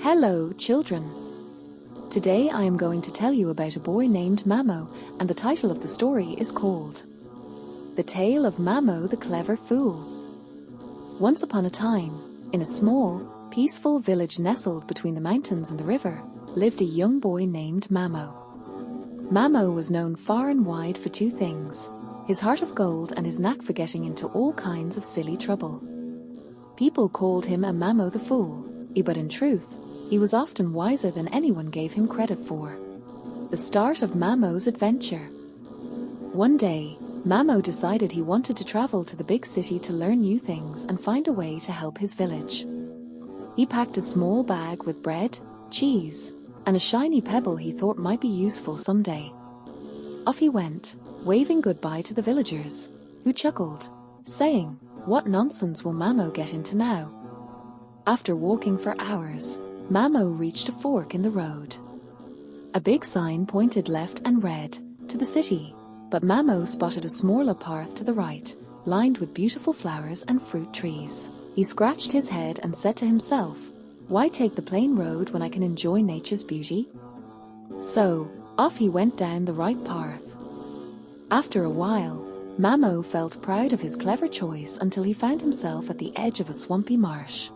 Hello, children. Today I am going to tell you about a boy named Mamo, and the title of the story is called The Tale of Mamo the Clever Fool. Once upon a time, in a small, peaceful village nestled between the mountains and the river, lived a young boy named Mamo. Mamo was known far and wide for two things: his heart of gold and his knack for getting into all kinds of silly trouble. People called him a Mamo the Fool, but in truth, he was often wiser than anyone gave him credit for. The start of Mamo's adventure. One day, Mamo decided he wanted to travel to the big city to learn new things and find a way to help his village. He packed a small bag with bread, cheese, and a shiny pebble he thought might be useful someday. Off he went, waving goodbye to the villagers, who chuckled, saying, "What nonsense will Mamo get into now?" After walking for hours, Mamo reached a fork in the road. A big sign pointed left and read, "To the city," but Mamo spotted a smaller path to the right, lined with beautiful flowers and fruit trees. He scratched his head and said to himself, "Why take the plain road when I can enjoy nature's beauty?" So, off he went down the right path. After a while, Mamo felt proud of his clever choice until he found himself at the edge of a swampy marsh.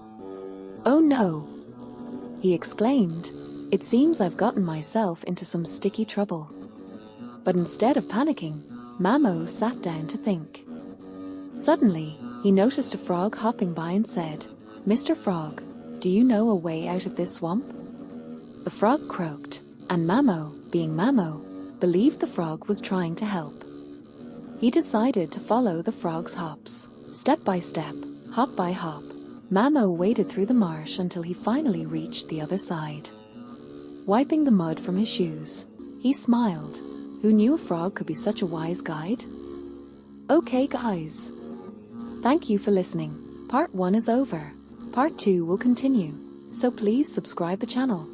"Oh no!" he exclaimed. "It seems I've gotten myself into some sticky trouble." But instead of panicking, Mamo sat down to think. Suddenly, he noticed a frog hopping by and said, "Mr. Frog, do you know a way out of this swamp?" The frog croaked, and Mamo, being Mamo, believed the frog was trying to help. He decided to follow the frog's hops. Step by step, hop by hop, Mamo waded through the marsh until he finally reached the other side. Wiping the mud from his shoes, he smiled. Who knew a frog could be such a wise guide? Okay guys, thank you for listening. Part 1 is over. Part 2 will continue, so please subscribe the channel.